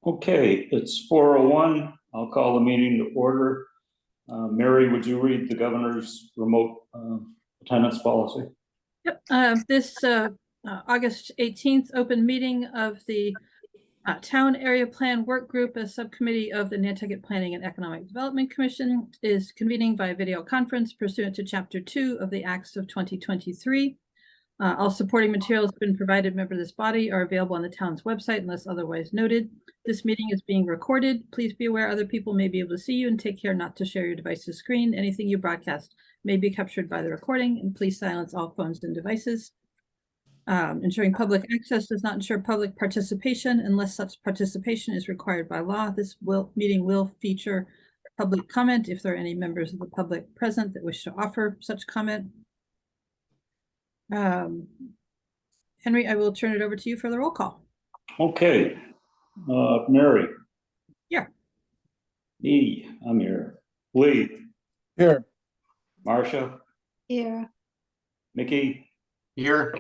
Okay, it's 4:01. I'll call the meeting to order. Mary, would you read the governor's remote attendance policy? Yep. This August 18th open meeting of the Town Area Plan Work Group, a subcommittee of the Nantucket Planning and Economic Development Commission, is convening by video conference pursuant to Chapter 2 of the Acts of 2023. All supporting materials have been provided. Members of this body are available on the town's website unless otherwise noted. This meeting is being recorded. Please be aware other people may be able to see you, and take care not to share your device's screen. Anything you broadcast may be captured by the recording, and please silence all phones and devices. Ensuring public access does not ensure public participation unless such participation is required by law. This meeting will feature public comment if there are any members of the public present that wish to offer such comment. Henry, I will turn it over to you for the roll call. Okay. Mary. Here. Me, I'm here. Lee. Here. Marcia. Here. Mickey. Here.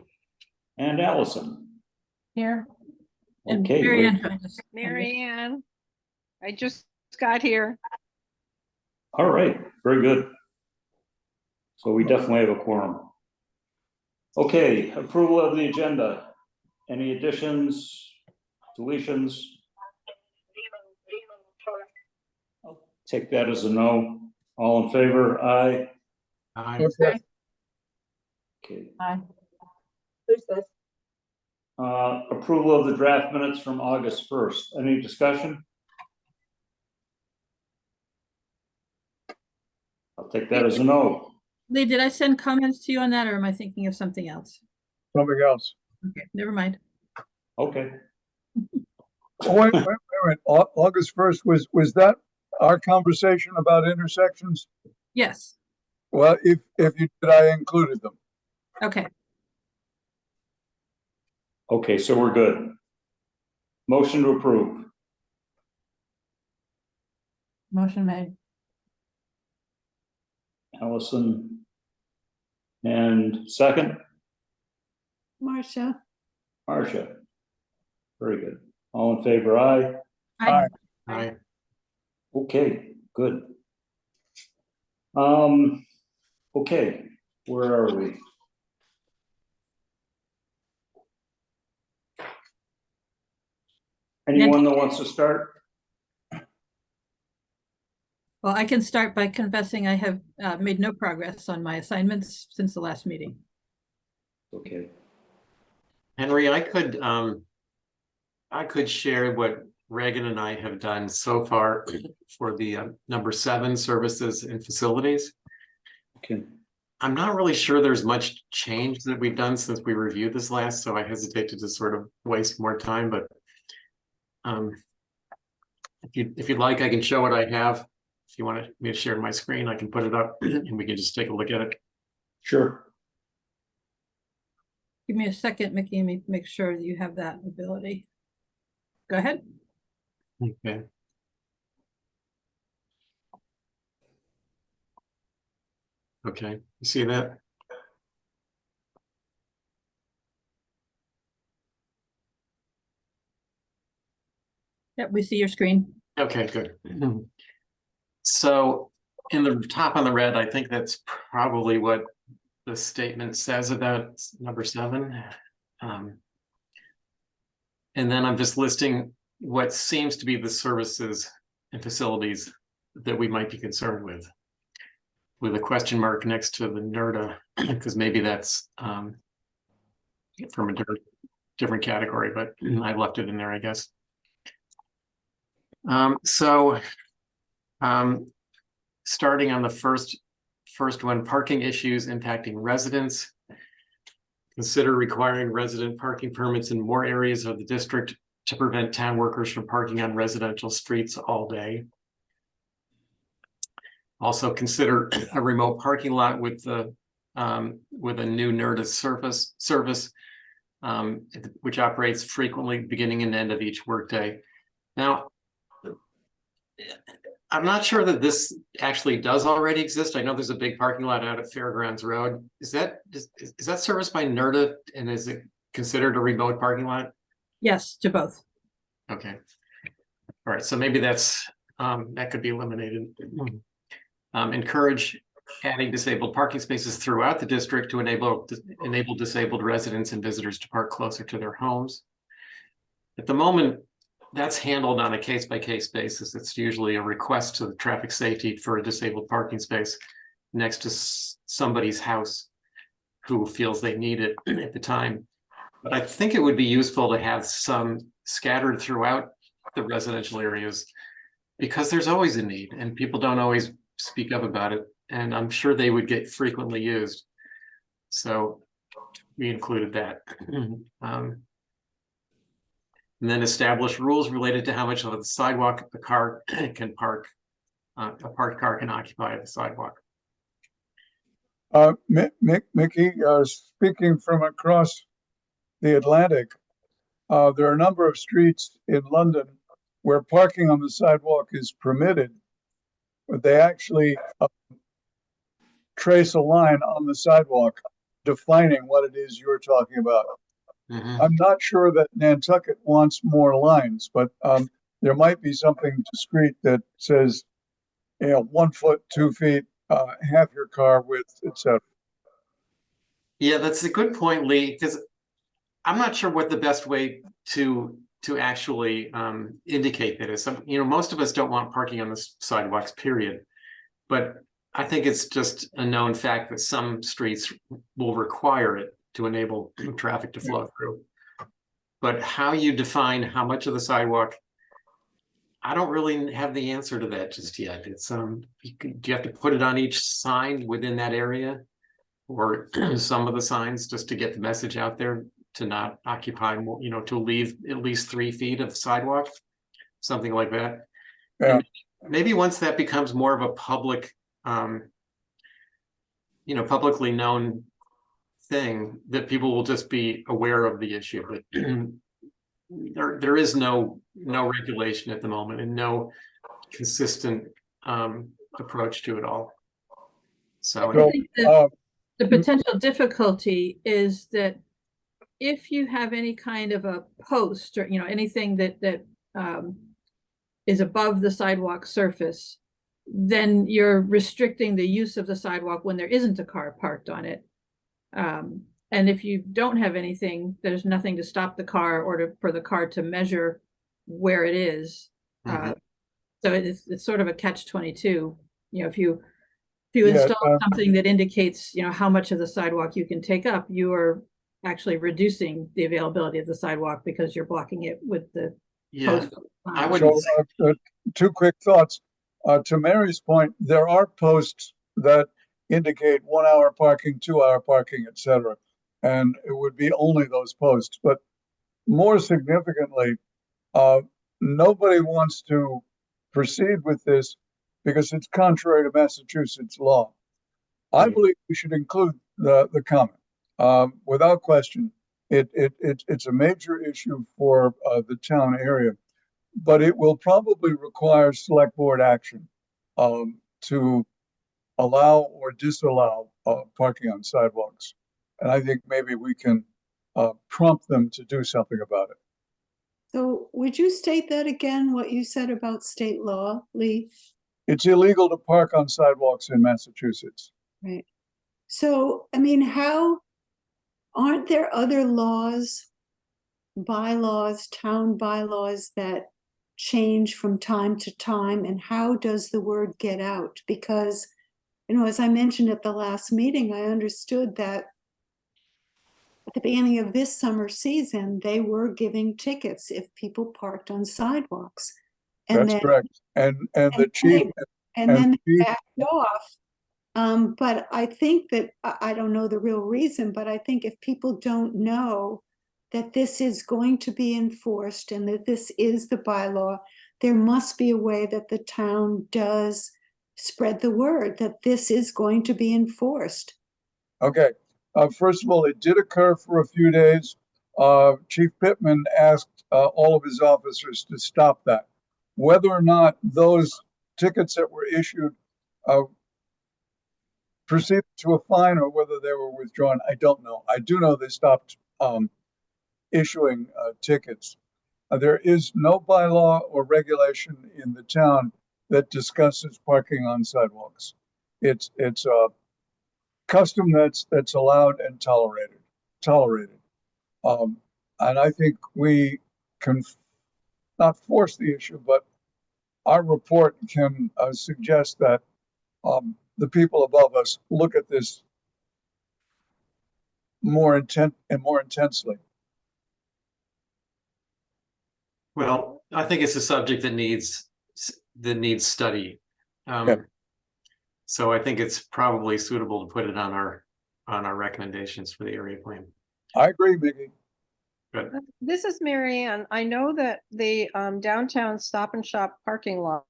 And Allison. Here. And Okay. Mary Ann. I just got here. All right, very good. So we definitely have a quorum. Okay, approval of the agenda. Any additions, deletions? I'll take that as a no. All in favor? Aye. Aye. Okay. Okay. Aye. Approval of the draft minutes from August 1st. Any discussion? I'll take that as a no. Lee, did I send comments to you on that, or am I thinking of something else? Something else. Okay, never mind. Okay. Oh, wait. August 1st, was that our conversation about intersections? Yes. Well, if you did, I included them. Okay. Okay, so we're good. Motion to approve. Motion made. Allison. And second? Marcia. Marcia. Very good. All in favor? Aye. Aye. Aye. Okay, good. Okay, where are we? Anyone that wants to start? Well, I can start by confessing I have made no progress on my assignments since the last meeting. Okay. Henry, I could share what Reagan and I have done so far for the number 7 services and facilities. Okay. I'm not really sure there's much change that we've done since we reviewed this last, so I hesitate to just sort of waste more time, but if you'd like, I can show what I have. If you want me to share my screen, I can put it up and we can just take a look at it. Sure. Give me a second, Mickey, and make sure that you have that ability. Go ahead. Okay. Okay, you see that? Yep, we see your screen. Okay, good. So in the top on the red, I think that's probably what the statement says about number 7. And then I'm just listing what seems to be the services and facilities that we might be concerned with a question mark next to the NERDA, because maybe that's from a different category, but I left it in there, I guess. Starting on the first one, parking issues impacting residents. Consider requiring resident parking permits in more areas of the district to prevent town workers from parking on residential streets all day. Also consider a remote parking lot with a new NERDA service, which operates frequently beginning and end of each workday. Now, I'm not sure that this actually does already exist. I know there's a big parking lot out at Fairgrounds Road. Is that serviced by NERDA, and is it considered a remote parking lot? Yes, to both. Okay. All right, so maybe that's, that could be eliminated. Encourage adding disabled parking spaces throughout the district to enable disabled residents and visitors to park closer to their homes. At the moment, that's handled on a case-by-case basis. It's usually a request to the traffic safety for a disabled parking space next to somebody's house who feels they need it at the time. But I think it would be useful to have some scattered throughout the residential areas, because there's always a need and people don't always speak up about it. And I'm sure they would get frequently used. So we included that. And then establish rules related to how much of the sidewalk a car can park, a parked car can occupy the sidewalk. Mickey, speaking from across the Atlantic, there are a number of streets in London where parking on the sidewalk is permitted, but they actually trace a line on the sidewalk defining what it is you're talking about. Mhm. I'm not sure that Nantucket wants more lines, but there might be something discreet that says, 1 foot, 2 feet, half your car width, etc. Yeah, that's a good point, Lee, because I'm not sure what the best way to actually indicate that is. Most of us don't want parking on the sidewalks, period. But I think it's just a known fact that some streets will require it to enable traffic to flow through. But how you define how much of the sidewalk, I don't really have the answer to that just yet. It's do you have to put it on each sign within that area, or some of the signs, just to get the message out there to not occupy more, to leave at least 3 feet of sidewalk, something like that. Yeah. And maybe once that becomes more of a public, publicly known thing, that people will just be aware of the issue. But there is no regulation at the moment and no consistent approach to it all. So I think the potential difficulty is that if you have any kind of a post or, anything that is above the sidewalk surface, then you're restricting the use of the sidewalk when there isn't a car parked on it. And if you don't have anything, there's nothing to stop the car or for the car to measure where it is. So it's sort of a catch-22. If you install something that indicates, how much of the sidewalk you can take up, you are actually reducing the availability of the sidewalk because you're blocking it with the post. I wouldn't. So, 2 quick thoughts. To Mary's point, there are posts that indicate 1 hour parking, 2 hour parking, etc. And it would be only those posts. But more significantly, nobody wants to proceed with this because it's contrary to Massachusetts law. I believe we should include the comment. Without question, it's a major issue for the town area, but it will probably require select board action to allow or disallow parking on sidewalks. And I think maybe we can prompt them to do something about it. So would you state that again, what you said about state law, Lee? It's illegal to park on sidewalks in Massachusetts. Right. So, how aren't there other laws, bylaws, town bylaws that change from time to time? And how does the word get out? Because, as I mentioned at the last meeting, I understood that at the beginning of this summer season, they were giving tickets if people parked on sidewalks. And That's correct. And the chief. Then they backed off. But I think that, I don't know the real reason, but I think if people don't know that this is going to be enforced and that this is the bylaw, there must be a way that the town does spread the word that this is going to be enforced. Okay. First of all, it did occur for a few days. Chief Pittman asked all of his officers to stop that. Whether or not those tickets that were issued proceeded to a fine or whether they were withdrawn, I don't know. I do know they stopped issuing tickets. There is no bylaw or regulation in the town that discusses parking on sidewalks. It's a custom that's allowed and tolerated. And I think we can not force the issue, but our report can suggest that the people above us look at this more intensely. Well, I think it's a subject that needs study. Yeah. So I think it's probably suitable to put it on our recommendations for the area plan. I agree, Mickey. Good. This is Mary Ann. I know that the downtown Stop and Shop parking lot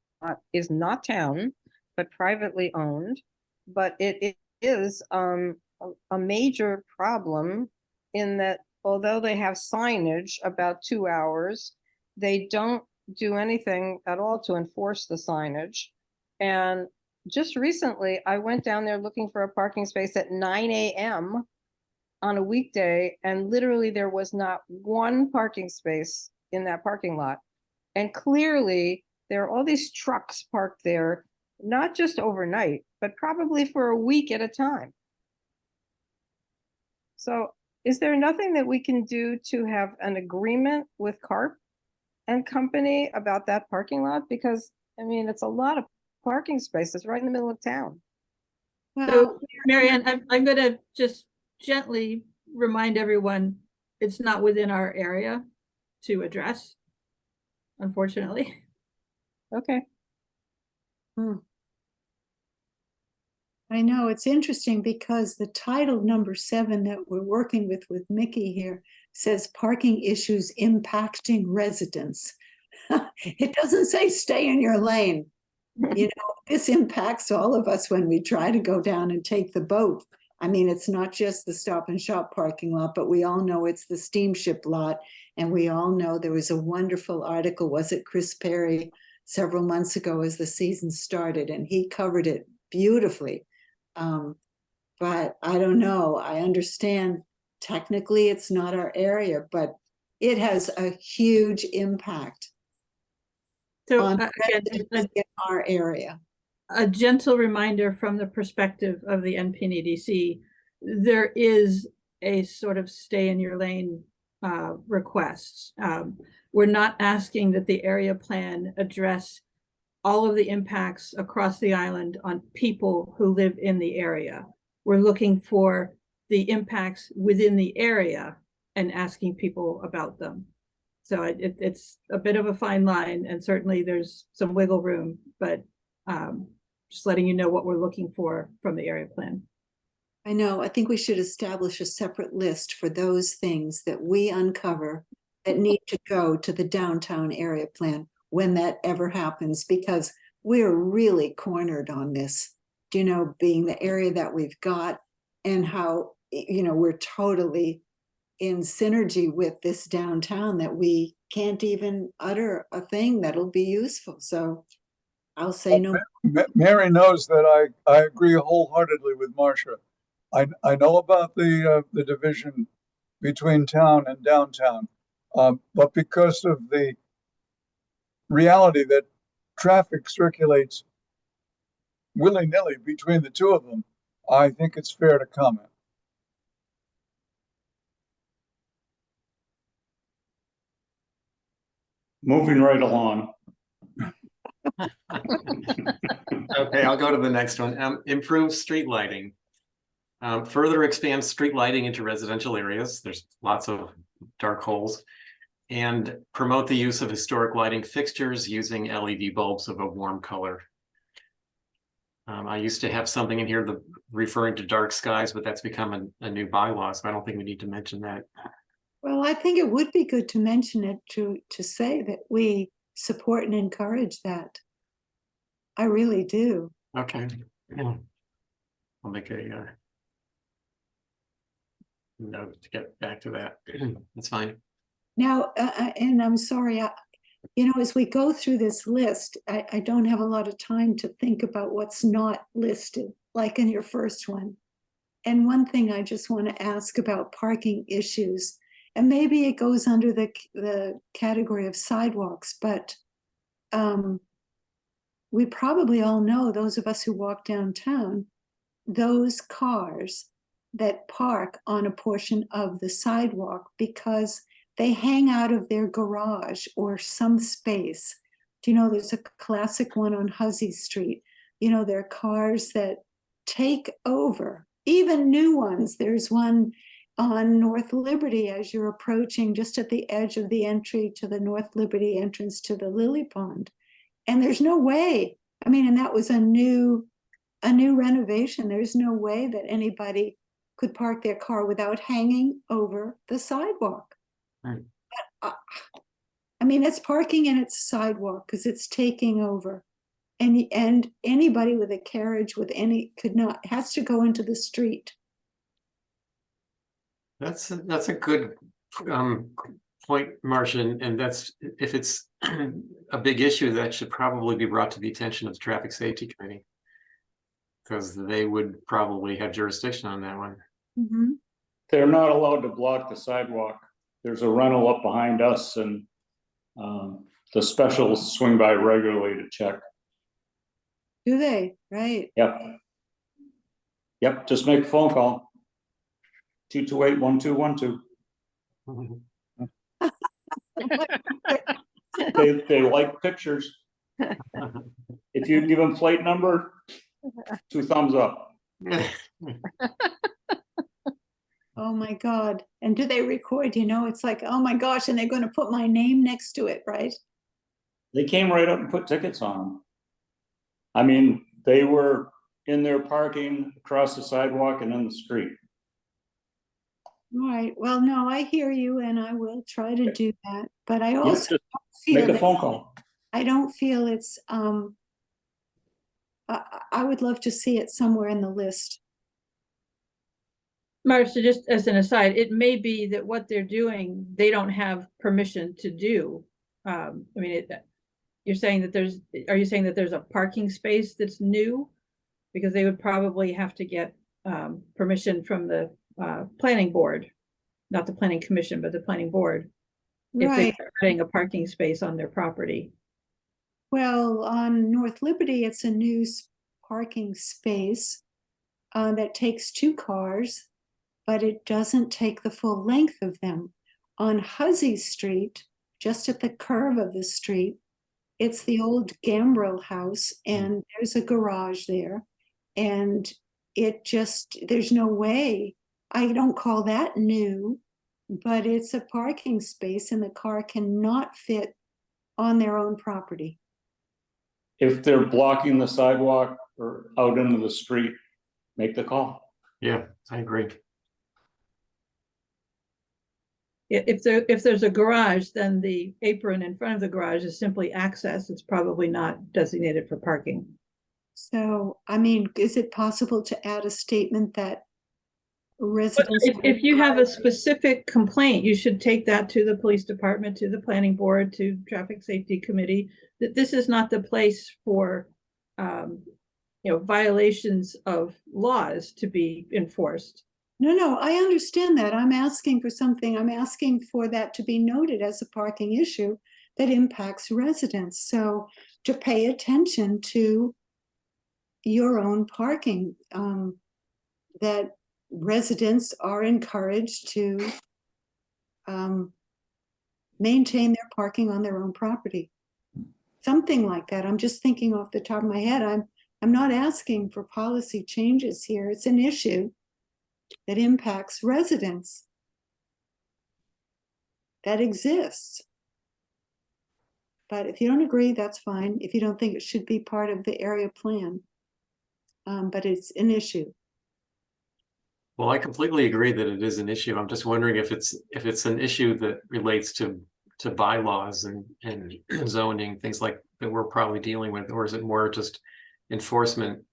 is not town, but privately owned. But it is a major problem in that although they have signage about 2 hours, they don't do anything at all to enforce the signage. And just recently, I went down there looking for a parking space at 9 a.m. on a weekday, and literally there was not one parking space in that parking lot. And clearly there are all these trucks parked there, not just overnight, but probably for a week at a time. So is there nothing that we can do to have an agreement with CARP and company about that parking lot? Because, I mean, it's a lot of parking spaces right in the middle of town. So, Marianne, I'm gonna just gently remind everyone, it's not within our area to address, unfortunately. Okay. I know, it's interesting because the title number 7 that we're working with Mickey here says parking issues impacting residents. It doesn't say stay in your lane. You know, this impacts all of us when we try to go down and take the boat. I mean, it's not just the Stop and Shop parking lot, but we all know it's the steamship lot. And we all know there was a wonderful article, was it Chris Perry, several months ago as the season started, and he covered it beautifully. But I don't know, I understand technically it's not our area, but it has a huge impact So on again, residents in our area. a gentle reminder from the perspective of the NPNEDC, there is a sort of stay in your lane request. We're not asking that the area plan address all of the impacts across the island on people who live in the area. We're looking for the impacts within the area and asking people about them. So it's a bit of a fine line, and certainly there's some wiggle room, but just letting you know what we're looking for from the area plan. I know, I think we should establish a separate list for those things that we uncover that need to go to the downtown area plan when that ever happens, because we're really cornered on this, you know, being the area that we've got and how, you know, we're totally in synergy with this downtown that we can't even utter a thing that'll be useful. So I'll say no. Mary knows that I agree wholeheartedly with Marcia. I know about the division between town and downtown, but because of the reality that traffic circulates willy-nilly between the two of them, I think it's fair to comment. Moving right along. Okay, I'll go to the next one. Improve street lighting. Further expand street lighting into residential areas. There's lots of dark holes. And promote the use of historic lighting fixtures using LED bulbs of a warm color. I used to have something in here referring to dark skies, but that's become a new bylaw, so I don't think we need to mention that. Well, I think it would be good to mention it, to say that we support and encourage that. I really do. Okay. Yeah. I'll make a note to get back to that. That's fine. Now, and I'm sorry, you know, as we go through this list, I don't have a lot of time to think about what's not listed, like in your first one. And one thing I just want to ask about parking issues and maybe it goes under the category of sidewalks, but we probably all know, those of us who walk downtown, those cars that park on a portion of the sidewalk because they hang out of their garage or some space. Do you know, there's a classic one on Hussey Street. You know, there are cars that take over, even new ones. There's one on North Liberty as you're approaching, just at the edge of the entry to the North Liberty entrance to the Lily Pond. And there's no way, I mean, and that was a new renovation. There's no way that anybody could park their car without hanging over the sidewalk. Right. I mean, it's parking in its sidewalk because it's taking over. And anybody with a carriage with any has to go into the street. That's a good point, Marcia, and that's, if it's a big issue, that should probably be brought to the attention of the Traffic Safety Committee, because they would probably have jurisdiction on that one. Mm-hmm. They're not allowed to block the sidewalk. There's a rental up behind us, and the specials swing by regularly to check. Do they? Right. Yep. Yep, just make a phone call. 228-1212. They like pictures. If you give them plate number, 2 thumbs up. Oh my God. And do they record? You know, it's like, oh my gosh, and they're going to put my name next to it, right? They came right up and put tickets on them. I mean, they were in their parking across the sidewalk and in the street. All right. Well, no, I hear you, and I will try to do that. But I also Just feel make a that phone call. I don't feel it's. I would love to see it somewhere in the list. Marcia, just as an aside, it may be that what they're doing, they don't have permission to do. I mean, you're saying that are you saying that there's a parking space that's new? Because they would probably have to get permission from the planning board, not the planning commission, but the planning board. If Right. they're adding a parking space on their property. Well, on North Liberty, it's a new parking space that takes 2 cars, but it doesn't take the full length of them. On Hussey Street, just at the curve of the street, it's the old Gambrel house, and there's a garage there. And there's no way, I don't call that new, but it's a parking space and the car cannot fit on their own property. If they're blocking the sidewalk or out into the street, make the call. Yeah, I agree. If there's a garage, then the apron in front of the garage is simply access. It's probably not designated for parking. So, I mean, is it possible to add a statement that residents? If you have a specific complaint, you should take that to the police department, to the planning board, to traffic safety committee, that this is not the place for, violations of laws to be enforced. No, I understand that. I'm asking for something. I'm asking for that to be noted as a parking issue that impacts residents. So to pay attention to your own parking, that residents are encouraged to maintain their parking on their own property. Something like that. I'm just thinking off the top of my head. I'm not asking for policy changes here. It's an issue that impacts residents that exists. But if you don't agree, that's fine. If you don't think it should be part of the area plan, but it's an issue. Well, I completely agree that it is an issue. I'm just wondering if it's an issue that relates to bylaws and zoning, things like that we're probably dealing with, or is it more just enforcement?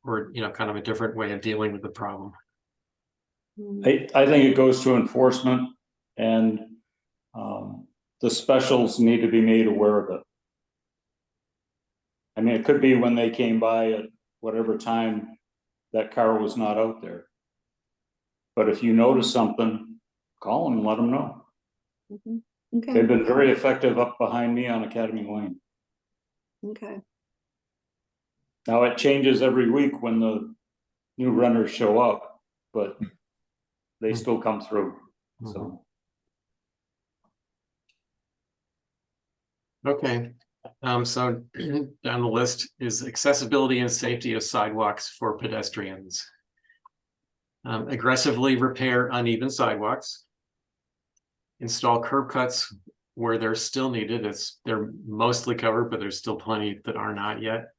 Or kind of a different way of dealing with the problem. I think it goes to enforcement, and the specials need to be made aware of it. I mean, it could be when they came by at whatever time that car was not out there. But if you notice something, call them and let them know. Mhm. They've Okay, been very effective up behind me on Academy Lane. okay. Now it changes every week when the new runners show up, but they still come through, so. Okay, so down the list is accessibility and safety of sidewalks for pedestrians. Aggressively repair uneven sidewalks. Install curb cuts where they're still needed. They're mostly covered, but there's still plenty that are not yet.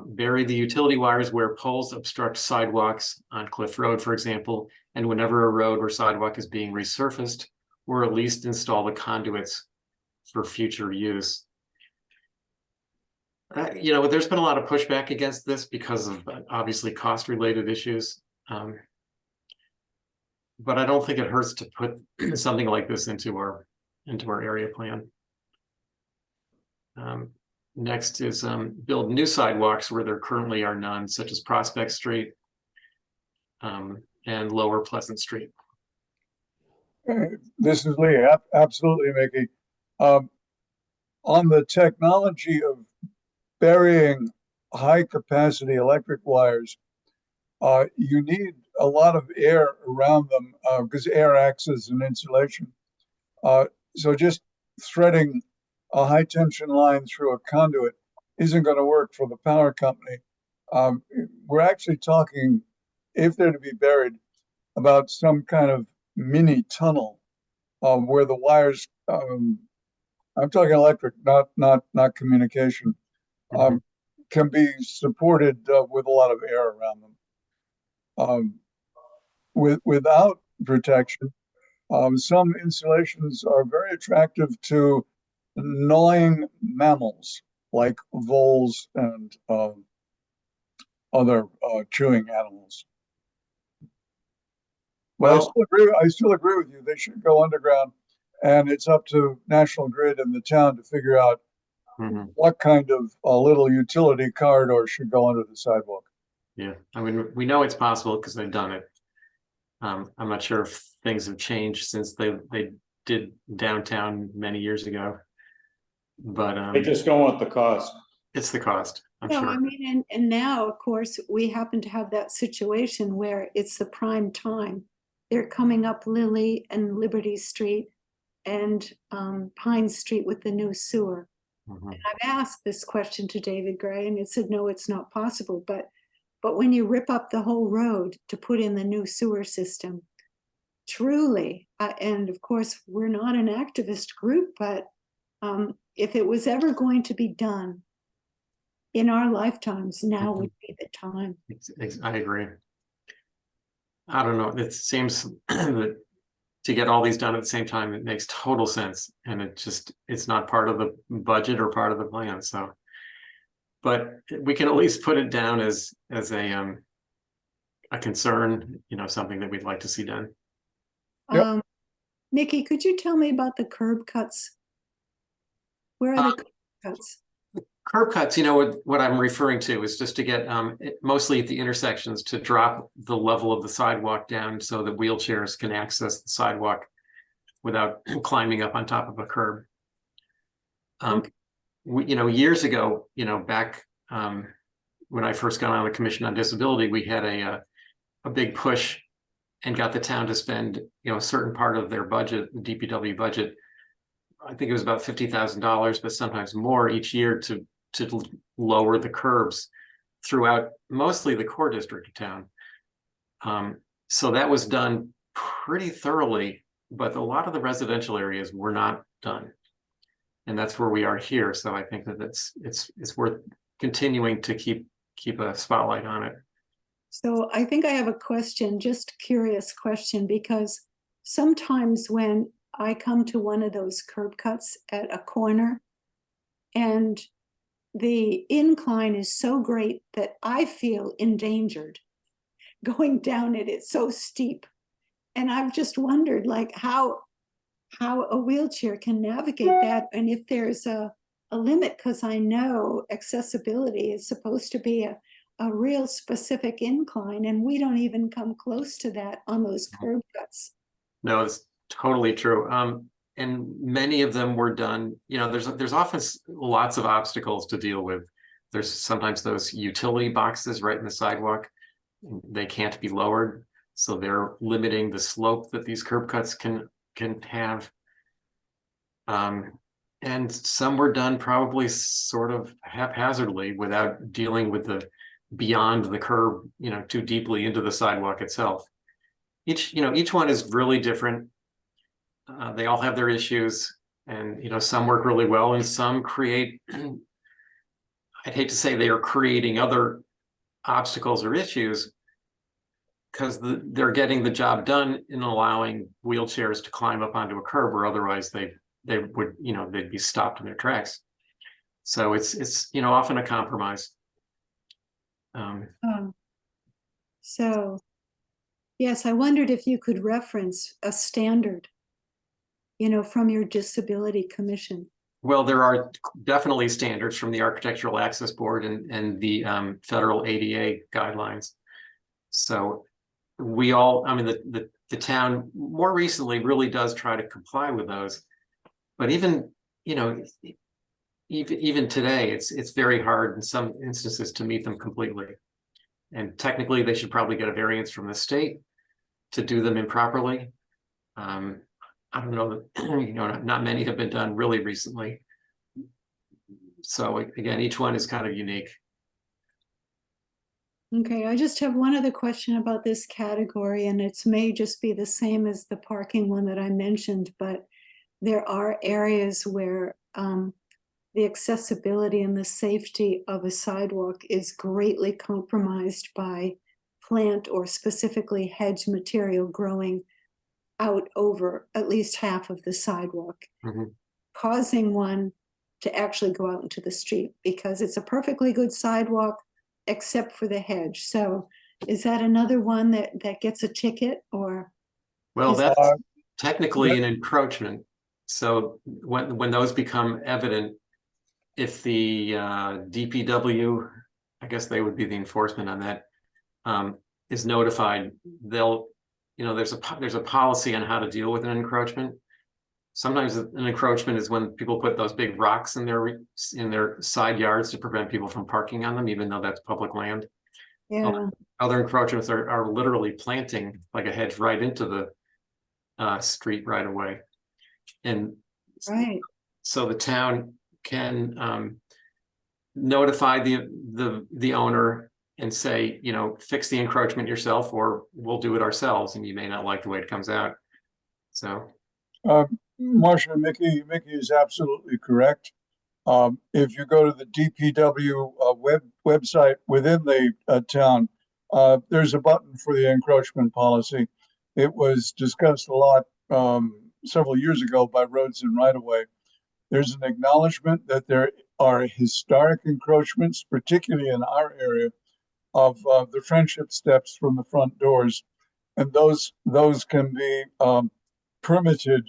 Bury the utility wires where poles obstruct sidewalks on Cliff Road, for example, and whenever a road or sidewalk is being resurfaced, or at least install the conduits for future use. You know, there's been a lot of pushback against this because of obviously cost-related issues. But I don't think it hurts to put something like this into our area plan. Next is build new sidewalks where there currently are none, such as Prospect Street and Lower Pleasant Street. This is Lee. Absolutely, Mickey. On the technology of burying high-capacity electric wires, you need a lot of air around them because air acts as an insulation. So just threading a high-tension line through a conduit isn't going to work for the power company. We're actually talking, if they're to be buried, about some kind of mini tunnel where the wires, I'm talking electric, not communication, can be supported with a lot of air around them. Without protection, some insulations are very attractive to gnawing mammals like voles and other chewing animals. But Well, I still agree with you. They should go underground, and it's up to National Grid and the town to figure out what kind of little utility corridor should go under the sidewalk. yeah, I mean, we know it's possible because they've done it. I'm not sure if things have changed since they did downtown many years ago. But They just don't want the cost. it's the cost, I'm No, sure. I mean, and now, of course, we happen to have that situation where it's the prime time. They're coming up Lily and Liberty Street and Pine Street with the new sewer. Mhm. I've asked this question to David Gray and it said, no, it's not possible. But when you rip up the whole road to put in the new sewer system, truly, and of course, we're not an activist group, but if it was ever going to be done in our lifetimes, now would be the time. I agree. I don't know, it seems that to get all these done at the same time, it makes total sense. And it's not part of the budget or part of the plan, so. But we can at least put it down as a concern, you know, something that we'd like to see done. Yep. Nikki, could you tell me about the curb cuts? Where are the curb cuts? Curb cuts, you know, what I'm referring to is just to get mostly at the intersections to drop the level of the sidewalk down so that wheelchairs can access the sidewalk without climbing up on top of a curb. Okay. You know, years ago, you know, back when I first got on the Commission on Disability, we had a big push and got the town to spend, you know, a certain part of their budget, the DPW budget. I think it was about $50,000, but sometimes more each year to lower the curbs throughout mostly the core district of town. So that was done pretty thoroughly, but a lot of the residential areas were not done. And that's where we are here. So I think that it's worth continuing to keep a spotlight on it. So I think I have a question, just curious question, because sometimes when I come to one of those curb cuts at a corner and the incline is so great that I feel endangered going down it. It's so steep. And I've just wondered like how a wheelchair can navigate that. And if there's a limit, because I know accessibility is supposed to be a real specific incline, and we don't even come close to that on those curb cuts. No, it's totally true. And many of them were done, you know, there's often lots of obstacles to deal with. There's sometimes those utility boxes right in the sidewalk. They can't be lowered, so they're limiting the slope that these curb cuts can have. And some were done probably sort of haphazardly without dealing with the beyond the curb, you know, too deeply into the sidewalk itself. Each one is really different. They all have their issues, and you know, some work really well and some create, I'd hate to say they are creating other obstacles or issues because they're getting the job done in allowing wheelchairs to climb up onto a curb, or otherwise they would, you know, they'd be stopped in their tracks. So it's you know, often a compromise. So, yes, I wondered if you could reference a standard, you know, from your disability commission. Well, there are definitely standards from the Architectural Access Board and the federal ADA guidelines. So we all, I mean, the town more recently really does try to comply with those. But even, you know, even today, it's very hard in some instances to meet them completely. And technically, they should probably get a variance from the state to do them improperly. I don't know, you know, not many have been done really recently. So again, each one is kind of unique. Okay, I just have one other question about this category, and it may just be the same as the parking one that I mentioned, but there are areas where the accessibility and the safety of a sidewalk is greatly compromised by plant or specifically hedge material growing out over at least half of the sidewalk, causing one to actually go out into the street because it's a perfectly good sidewalk except for the hedge. So is that another one that gets a ticket, or? Well, is- that's technically an encroachment. So when those become evident, if the DPW, I guess they would be the enforcement on that, is notified, they'll, you know, there's a policy on how to deal with an encroachment. Sometimes an encroachment is when people put those big rocks in their side yards to prevent people from parking on them, even though that's public land. Yeah, Other encroachments are literally planting like a hedge right into the street right away. And right. so the town can notify the owner and say, you know, fix the encroachment yourself, or we'll do it ourselves, and you may not like the way it comes out. So Marcia, Mickey is absolutely correct. If you go to the DPW website within the town, there's a button for the encroachment policy. It was discussed a lot several years ago by Roads and Right-of-Way. There's an acknowledgement that there are historic encroachments, particularly in our area, of the friendship steps from the front doors, and those can be permitted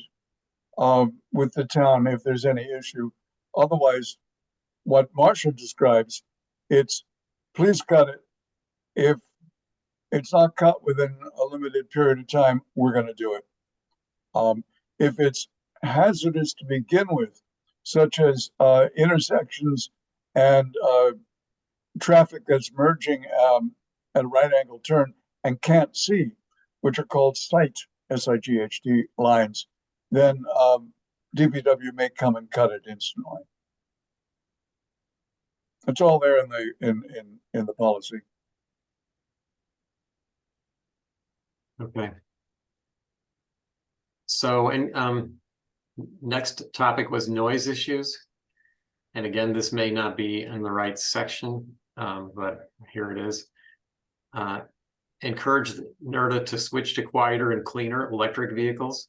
with the town if there's any issue. Otherwise, what Marcia describes, it's please cut it. If it's not cut within a limited period of time, we're going to do it. If it's hazardous to begin with, such as intersections and traffic that's merging at a right angle turn and can't see, which are called sight, S-I-G-H-T lines, then DPW may come and cut it instantly. It's all there in the policy. okay. So and next topic was noise issues. And again, this may not be in the right section, but here it is. Encourage NERDA to switch to quieter and cleaner electric vehicles.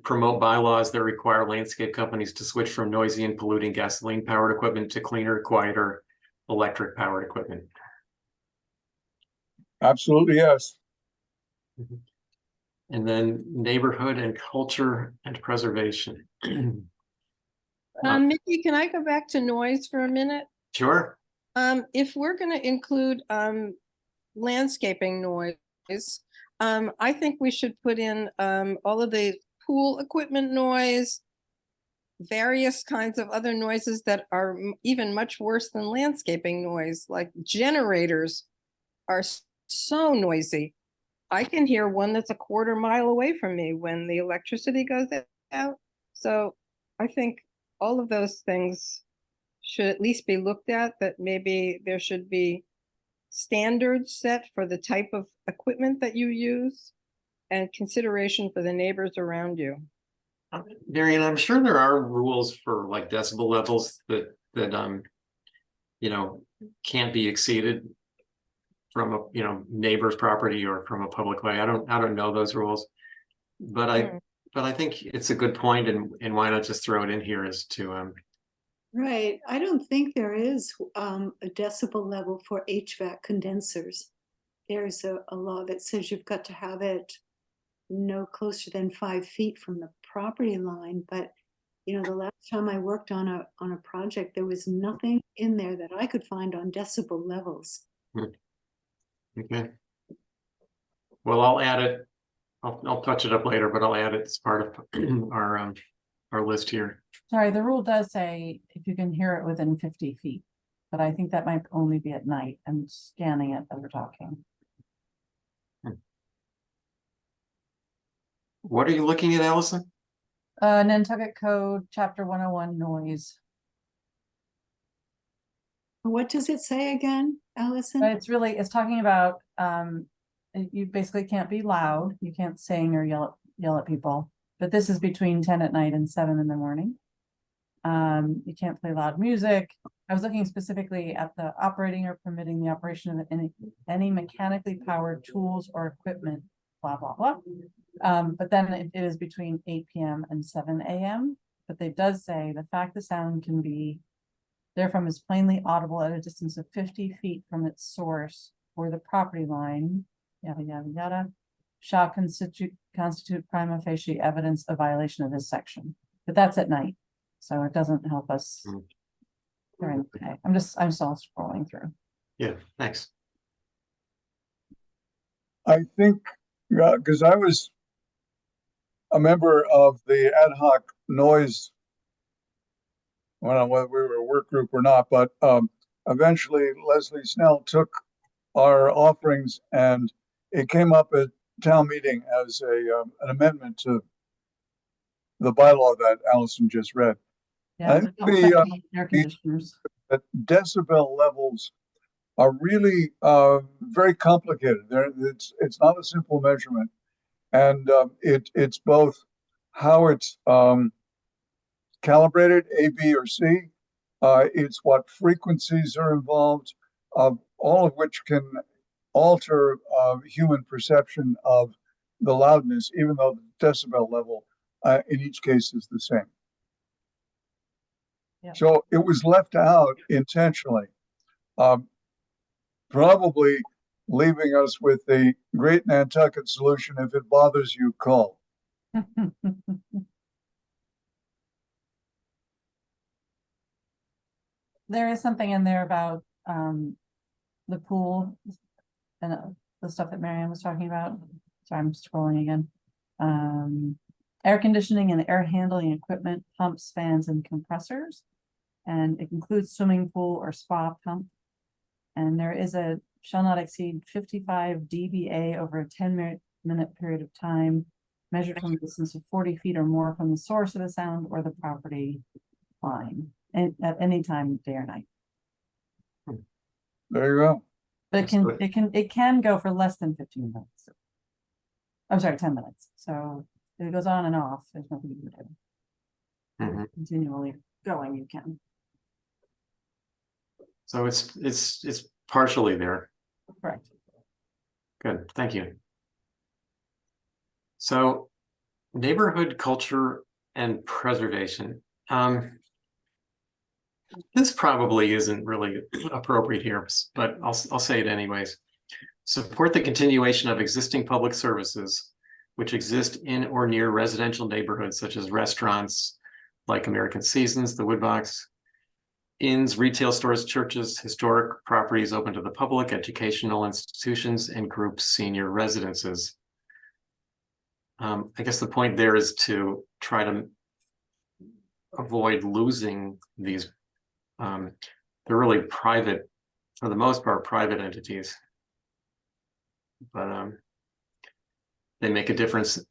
Promote bylaws that require landscape companies to switch from noisy and polluting gasoline-powered equipment to cleaner, quieter electric-powered equipment. Absolutely, yes. And then neighborhood and culture and preservation. Mickey, can I go back to noise for a minute? Sure. If we're gonna include, landscaping noise, I think we should put in, all of the pool equipment noise, various kinds of other noises that are even much worse than landscaping noise, like generators are so noisy. I can hear one that's a quarter mile away from me when the electricity goes out. So I think all of those things should at least be looked at, that maybe there should be standards set for the type of equipment that you use and consideration for the neighbors around you. Marion, I'm sure there are rules for like decibel levels that can't be exceeded from a neighbor's property or from a public way. I don't know those rules, but I think it's a good point, and why not just throw it in here as to Right, I don't think there is a decibel level for HVAC condensers. There's a law that says you've got to have it no closer than 5 feet from the property line, but the last time I worked on a project, there was nothing in there that I could find on decibel levels. okay. Well, I'll add it. I'll touch it up later, but I'll add it as part of our list here. Sorry, the rule does say if you can hear it within 50 feet, but I think that might only be at night. I'm scanning it as we're talking. What are you looking at, Allison? Nantucket Code, Chapter 101, noise. What does it say again, Allison? But it's talking about, you basically can't be loud. You can't sing or yell at people, but this is between 10 at night and 7 in the morning. You can't play loud music. I was looking specifically at the operating or permitting the operation of any mechanically powered tools or equipment, blah, blah, blah. But then it is between 8 p.m. and 7 a.m. But they does say the fact the sound can be therefrom is plainly audible at a distance of 50 feet from its source or the property line, yada, yada, yada, shall constitute prima facie evidence of violation of this section. But that's at night, so it doesn't help us during the day. I'm still scrolling through. Yeah, thanks. I think, because I was a member of the ad hoc noise, I don't know whether we were a work group or not, but eventually Leslie Snell took our offerings and it came up at town meeting as an amendment to the bylaw that Allison just read. Yeah, the air conditioners. decibel levels are really very complicated. It's not a simple measurement, and it's both how it's calibrated, A, B, or C. It's what frequencies are involved, all of which can alter human perception of the loudness, even though the decibel level in each case is the same. Yeah. So it was left out intentionally, probably leaving us with the great Nantucket solution: if it bothers you, call. There is something in there about the pool and the stuff that Marianne was talking about. Sorry, I'm scrolling again. Air conditioning and air handling equipment, pumps, fans, and compressors. And it includes swimming pool or spa pump. And there is a shall not exceed 55 dBA over a 10-minute period of time, measured from a distance of 40 feet or more from the source of the sound or the property line, and at any time, day or night. There you go. But it can go for less than 15 minutes. I'm sorry, 10 minutes. So if it goes on and off, there's nothing you can do. Mhm. Continually going, you can. So it's partially there. Correct. Good, thank you. So neighborhood culture and preservation. This probably isn't really appropriate here, but I'll say it anyways. Support the continuation of existing public services which exist in or near residential neighborhoods such as restaurants like American Seasons, the Woodbox, inns, retail stores, churches, historic properties open to the public, educational institutions, and group senior residences. I guess the point there is to try to avoid losing these. They're really private, for the most part, private entities. But they make a difference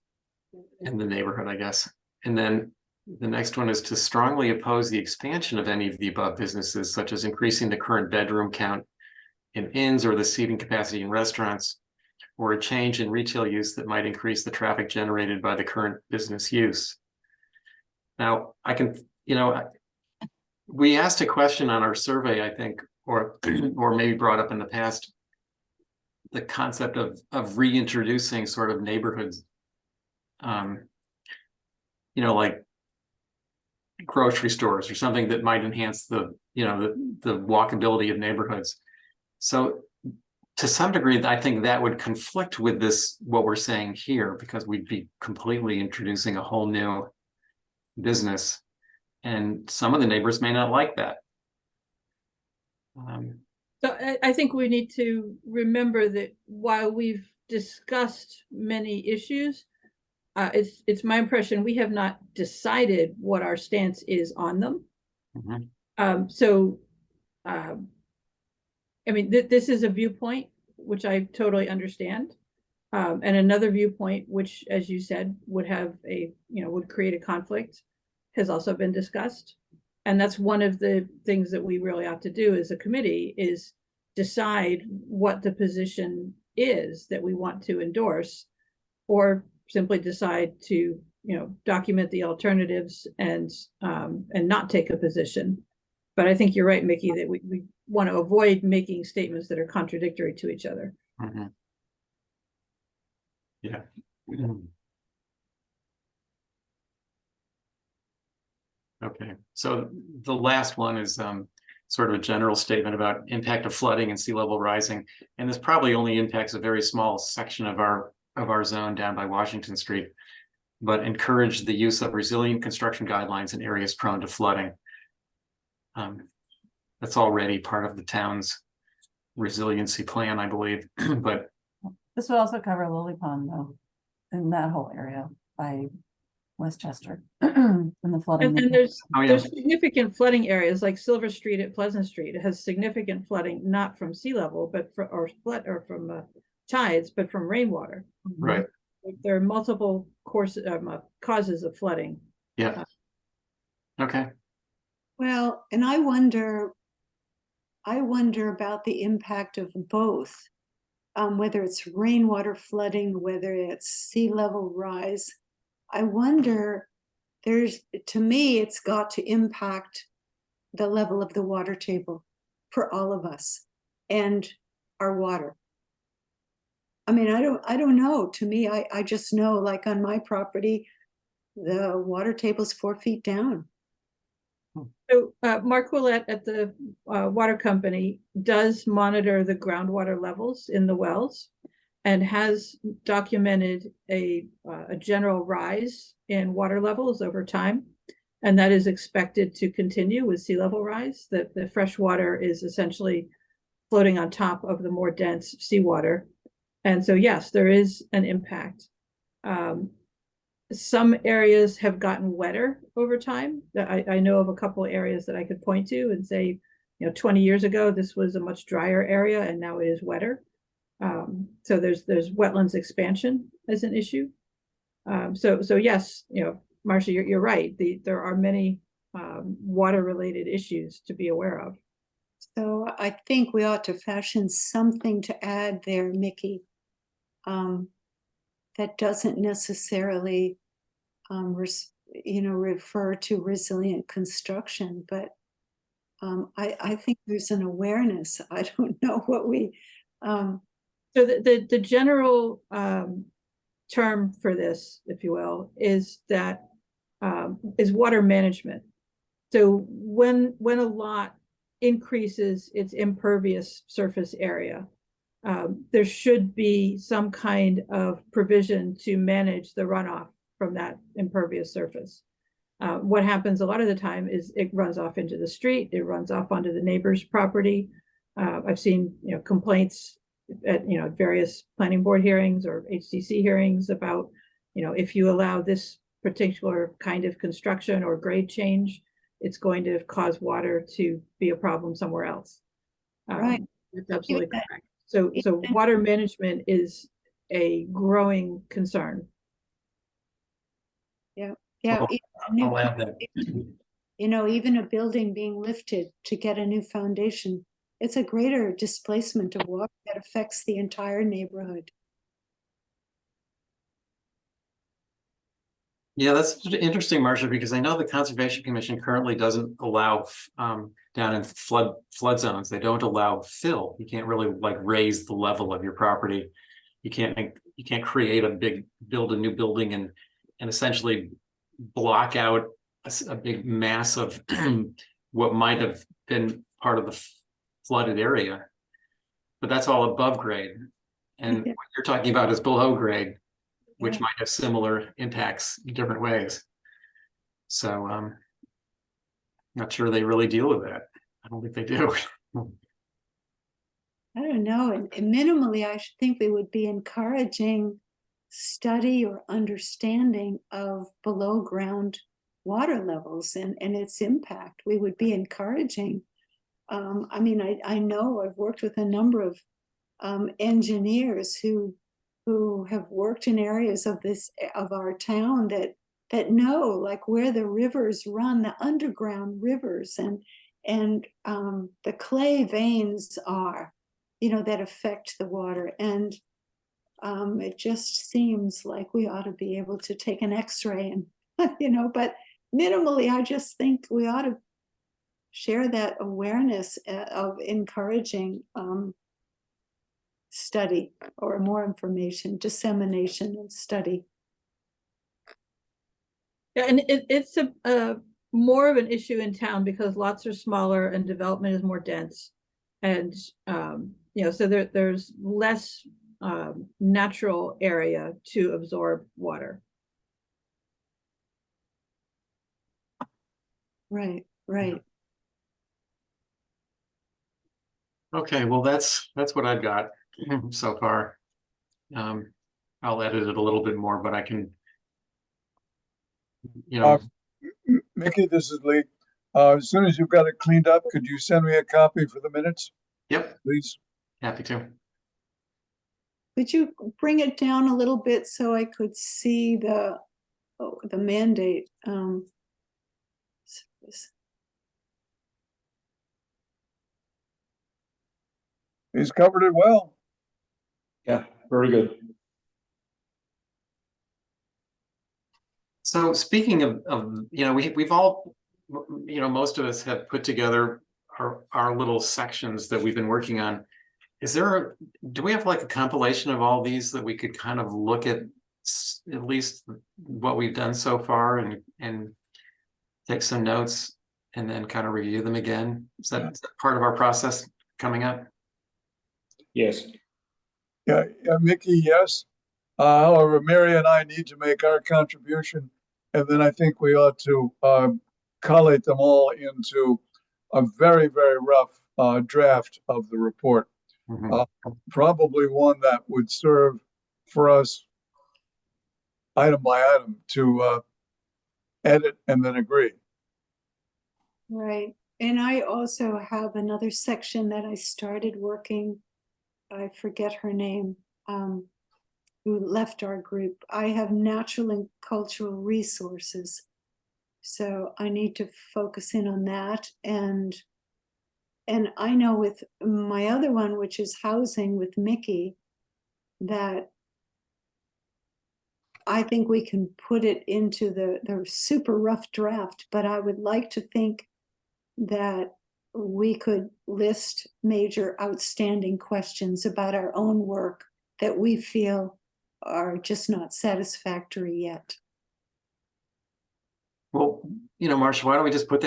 in the neighborhood, I guess. And then the next one is to strongly oppose the expansion of any of the above businesses, such as increasing the current bedroom count in inns or the seating capacity in restaurants, or a change in retail use that might increase the traffic generated by the current business use. Now, I can, we asked a question on our survey, I think, or maybe brought up in the past, the concept of reintroducing sort of neighborhoods, like grocery stores or something that might enhance the walkability of neighborhoods. So to some degree, I think that would conflict with this, what we're saying here, because we'd be completely introducing a whole new business, and some of the neighbors may not like that. So I think we need to remember that while we've discussed many issues, it's my impression we have not decided what our stance is on them. Mhm. I mean, this is a viewpoint which I totally understand, and another viewpoint which, as you said, would have would create a conflict, has also been discussed. And that's one of the things that we really ought to do as a committee, is decide what the position is that we want to endorse, or simply decide to document the alternatives and not take a position. But I think you're right, Mickey, that we want to avoid making statements that are contradictory to each other. Mhm. Yeah. Okay, so the last one is sort of a general statement about impact of flooding and sea level rising, and this probably only impacts a very small section of our zone down by Washington Street, but encourage the use of resilient construction guidelines in areas prone to flooding. That's already part of the town's resiliency plan, I believe. But This would also cover Lily Pond, though, in that whole area by Westchester and the flooding. And there's Oh, yeah. there's significant flooding areas like Silver Street at Pleasant Street. It has significant flooding, not from sea level, but from tides, but from rainwater. Right. There are multiple causes of flooding. Yeah. Okay. Well, and I wonder about the impact of both, whether it's rainwater flooding, whether it's sea level rise. I wonder, to me, it's got to impact the level of the water table for all of us and our water. I mean, I don't know. To me, I just know, like on my property, the water table's 4 feet down. So Mark Willett at the water company does monitor the groundwater levels in the wells, and has documented a general rise in water levels over time. And that is expected to continue with sea level rise. That the fresh water is essentially floating on top of the more dense seawater. And so, yes, there is an impact. Some areas have gotten wetter over time. I know of a couple of areas that I could point to and say, 20 years ago, this was a much drier area and now it is wetter. So there's wetlands expansion as an issue. So yes, Marcia, you're right. There are many water related issues to be aware of. So I think we ought to fashion something to add there, Mickey, that doesn't necessarily refer to resilient construction, but I think there's an awareness. I don't know what we So the general term for this, if you will, is water management. So when a lot increases its impervious surface area, there should be some kind of provision to manage the runoff from that impervious surface. What happens a lot of the time is it runs off into the street, it runs off onto the neighbor's property. I've seen, complaints at, various planning board hearings or HCC hearings about, if you allow this particular kind of construction or grade change, it's going to cause water to be a problem somewhere else. Right. That's absolutely Even- correct. So even- water management is a growing concern. Yeah, I'll- even a new- I'll add that. even a building being lifted to get a new foundation, it's a greater displacement of water that affects the entire neighborhood. Yeah, that's interesting, Marcia, because I know the Conservation Commission currently doesn't allow down in flood zones. They don't allow fill. You can't really like raise the level of your property. You can't build a new building and essentially block out a big mass of what might have been part of the flooded area. But that's all above grade. And Yeah. what you're talking about is below grade, which Yeah. might have similar impacts in different ways. So not sure they really deal with that. I don't think they do. I don't know, and minimally, I should think we would be encouraging study or understanding of below ground water levels and its impact. We would be encouraging. I mean, I know I've worked with a number of engineers who have worked in areas of our town that know like where the rivers run, the underground rivers, and the clay veins are, that affect the water. And it just seems like we ought to be able to take an X-ray and, but minimally, I just think we ought to share that awareness of encouraging study or more information, dissemination and study. Yeah, and it's a more of an issue in town because lots are smaller and development is more dense. And so there's less natural area to absorb water. Right, right. Okay, well, that's what I've got so far. I'll edit it a little bit more, but I can, Mickey, this is Lee. As soon as you've got it cleaned up, could you send me a copy for the minutes, yep, please? happy to. Could you bring it down a little bit so I could see the mandate? He's covered it well. Yeah, very good. So speaking of we've all, most of us have put together our little sections that we've been working on. Do we have like a compilation of all these that we could kind of look at least what we've done so far and take some notes and then kind of review them again? Is that part of our process coming up? Yes. Yeah, Mickey, yes. However, Mary and I need to make our contribution, and then I think we ought to collate them all into a very, very rough draft of the report. Mhm. Probably one that would serve for us item by item to edit and then agree. Right. And I also have another section that I started working, I forget her name, who left our group. I have natural and cultural resources. So I need to focus in on that. And I know with my other one, which is housing with Mickey, that I think we can put it into the super rough draft, but I would like to think that we could list major outstanding questions about our own work that we feel are just not satisfactory yet. Well, Marcia, why don't we just put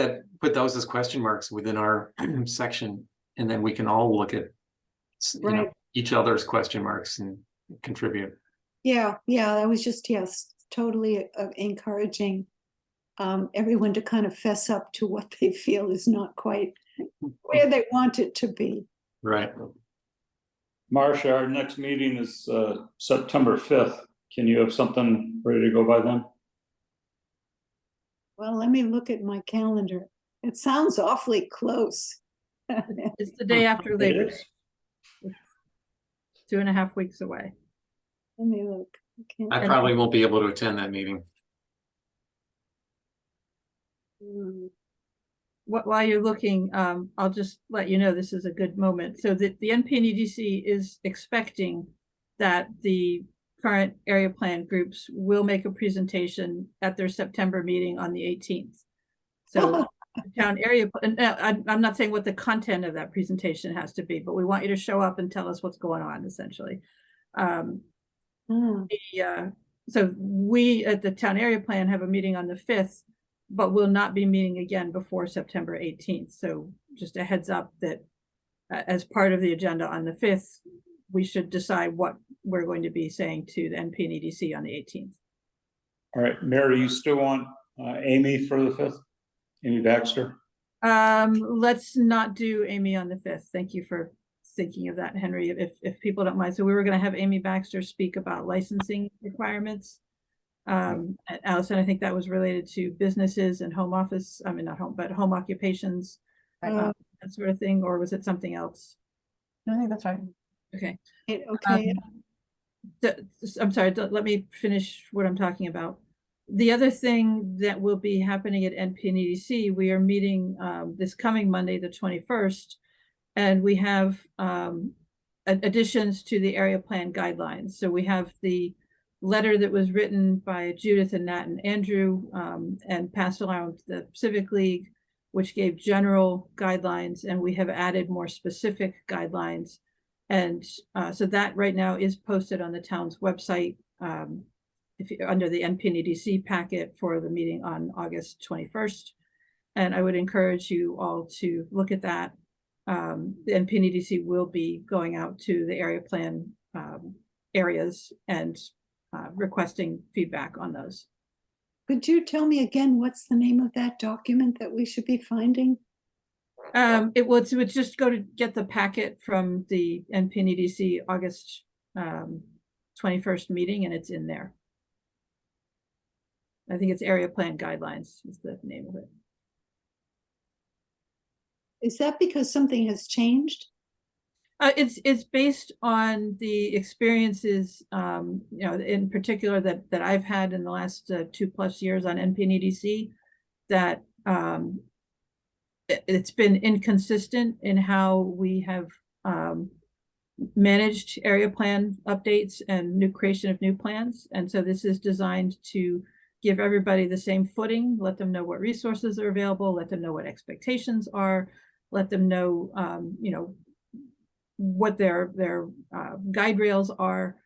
those as question marks within our section, and then we can all look at Right. each other's question marks and contribute. Yeah, that was just, yes, totally encouraging everyone to kind of fess up to what they feel is not quite where they want it to be. Right. Marcia, our next meeting is September 5th. Can you have something ready to go by then? Well, let me look at my calendar. It sounds awfully close. Let It's the day after It Labor is. Day, 2.5 weeks away. me look. I probably won't be able to attend that meeting. While you're looking, I'll just let you know this is a good moment. So the NPNEDC is expecting that the current area plan groups will make a presentation at their September meeting on the 18th. So the town area, and I'm not saying what the content of that presentation has to be, but we want you to show up and tell us what's going on, essentially. So we at the town area plan have a meeting on the 5th, but we'll not be meeting again before September 18th. So just a heads up that as part of the agenda on the 5th, we should decide what we're going to be saying to the NPNEDC on the 18th. All right, Mary, you still want Amy for the 5th? Amy Baxter? Let's not do Amy on the 5th. Thank you for thinking of that, Henry, if people don't mind. So we were going to have Amy Baxter speak about licensing requirements. Allison, I think that was related to businesses and home office, I mean, not home, but home occupations, that sort of thing, or was it something else? I think that's right. Okay. Okay, I'm sorry, let me finish what I'm talking about. The other thing that will be happening at NPNEDC, we are meeting this coming Monday, the 21st, and we have additions to the area plan guidelines. So we have the letter that was written by Judith and Nat and Andrew and passed along the Civic League, which gave general guidelines, and we have added more specific guidelines. And so that right now is posted on the town's website if you, under the NPNEDC packet for the meeting on August 21st. And I would encourage you all to look at that. The NPNEDC will be going out to the area plan areas and requesting feedback on those. could you tell me again, what's the name of that document that we should be finding? It would just go to get the packet from the NPNEDC August 21st meeting, and it's in there. I think it's area plan guidelines is the name of it. Is that because something has changed? It's based on the experiences, you know, in particular that I've had in the last 2+ years on NPNEDC, that it's been inconsistent in how we have managed area plan updates and new creation of new plans. And so this is designed to give everybody the same footing, let them know what resources are available, let them know what expectations are, let them know, you know, what their guide rails are.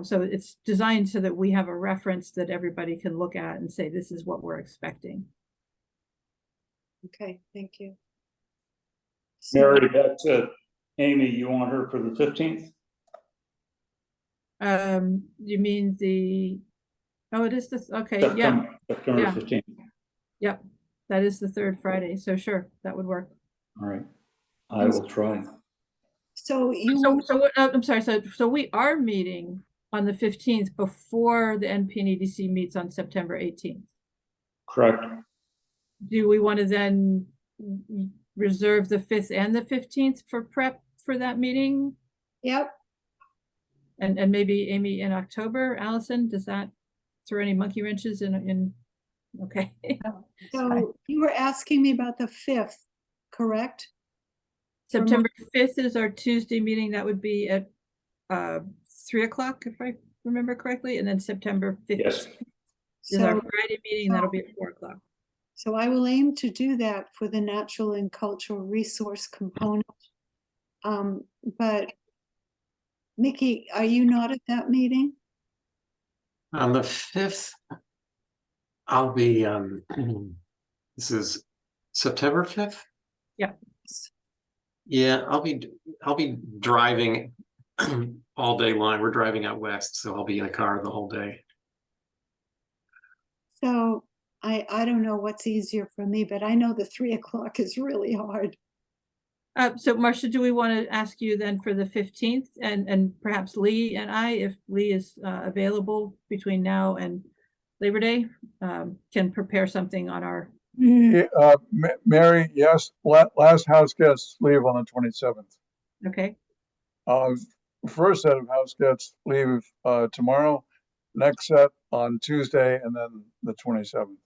So it's designed so that we have a reference that everybody can look at and say, this is what we're expecting. Okay, thank you. So- Mary, back to Amy, you want her for the 15th? You mean the, oh, it is this, okay, yeah, September Yeah. 15th. yep. That is the third Friday, so sure, that would work. All right, I will try. So you, So what, I'm sorry, so we are meeting on the 15th before the NPNEDC meets on September 18th. Correct. Do we want to then reserve the 5th and the 15th for prep for that meeting? yep, And maybe Amy in October, Allison, does that throw any monkey wrenches in? Okay. so you were asking me about the 5th, correct? September 5th is our Tuesday meeting. That would be at 3 o'clock, if I remember correctly. And then September 15th Yes. is our So, Friday meeting. That'll be at 4 o'clock. so I will aim to do that for the natural and cultural resource component. But Mickey, are you not at that meeting? On the 5th, I'll be, this is September 5th? Yeah. Yeah, I'll be driving all day long. We're driving out west, so I'll be in a car the whole day. So I don't know what's easier for me, but I know the 3 o'clock is really hard. So Marcia, do we want to ask you then for the 15th and perhaps Lee and I, if Lee is available between now and Labor Day, can prepare something on our, Yeah, Mary, yes, last house guests leave on the 27th. okay? First set of house guests leave tomorrow, next set on Tuesday, and then the 27th.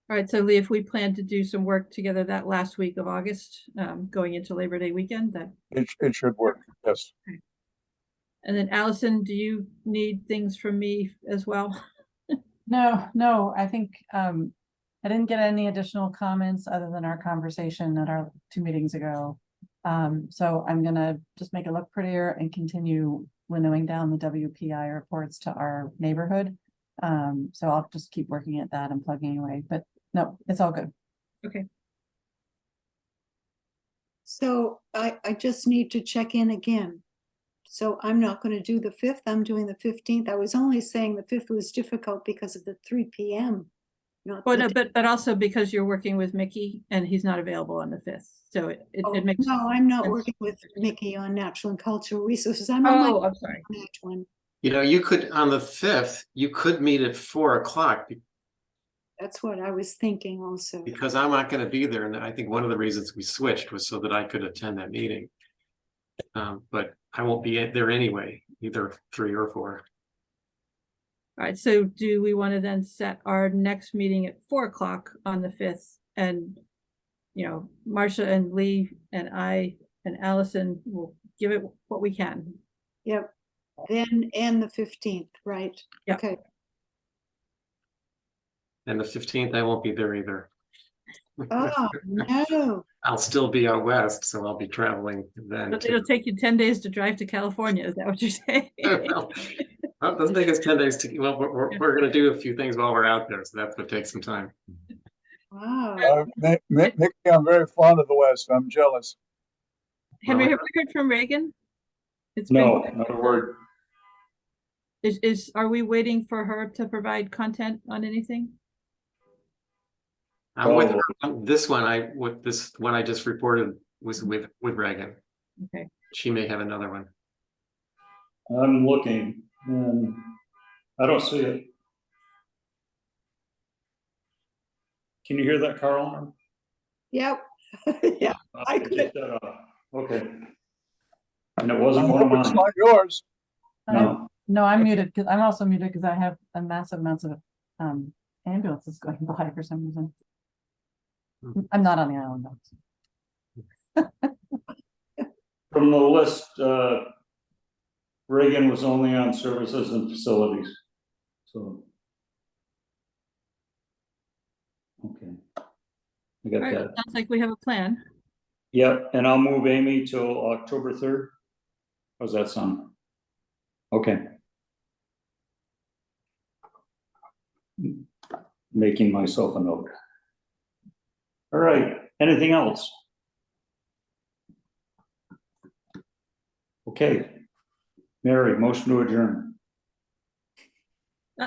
All right, so Lee, if we plan to do some work together that last week of August, going into Labor Day weekend, that, It should work, yes. and then Allison, do you need things from me as well? No, I think, I didn't get any additional comments other than our conversation at our 2 meetings ago. So I'm gonna just make it look prettier and continue winnowing down the WPI reports to our neighborhood. So I'll just keep working at that and plugging away, but no, it's all good. Okay, So I just need to check in again. So I'm not going to do the 5th, I'm doing the 15th. I was only saying the 5th was difficult because of the 3 PM. Not well, the- no, but also because you're working with Mickey and he's not available on the 5th, so Oh, it makes. no, I'm not sense. working with Mickey on natural and cultural resources. I'm on Oh, my I'm sorry. that one. You know, you could, on the 5th, you could meet at 4 o'clock That's what I was thinking also. because I'm not going to be there. And I think one of the reasons we switched was so that I could attend that meeting. But I won't be there anyway, either 3 or 4. All right, so do we want to then set our next meeting at 4 o'clock on the 5th? And, you know, Marcia and Lee and I and Allison will give it what we can. Yep. Then, and the 15th, right? Yeah. Okay. And the 15th, I won't be there either. Oh, no. I'll still be out west, so I'll be traveling then. But too. it'll take you 10 days to drive to California, is that what you're saying? Well, it doesn't take us 10 days to, well, we're gonna do a few things while we're out there, so that's what takes some time. Wow. Mickey, I'm very fond of the West. I'm jealous. Henry, have we heard from Reagan? It's No, been, not a word. are we waiting for her to provide content on anything? I'm with her on this one, this one I just reported was with Reagan. Okay. She may have another one. I'm looking and I don't see it. Can you hear that, Carl? Yep. Yeah. I Take could. that off. Okay. And it I wasn't one of hope it's mine. not yours. No. No, I'm muted because I'm also muted because I have a massive amounts of ambulances going by for some reason. I'm not on the island though. From the list, Reagan was only on services and facilities. So. Okay. I All got right, that. sounds like we have a plan. Yep, and I'll move Amy till October 3rd. How's that sound? Okay. Making myself a note. All right, anything else? Okay. Mary, motion to adjourn.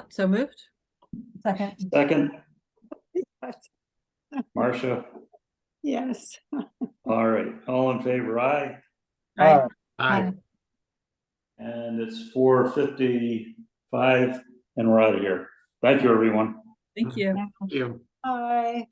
So moved. Second. Second, Marcia. Yes. All right, all in favor, aye. Aye. Aye. And it's 4:55 and we're out of here. Thank you, everyone. Thank you. Thank you. Bye.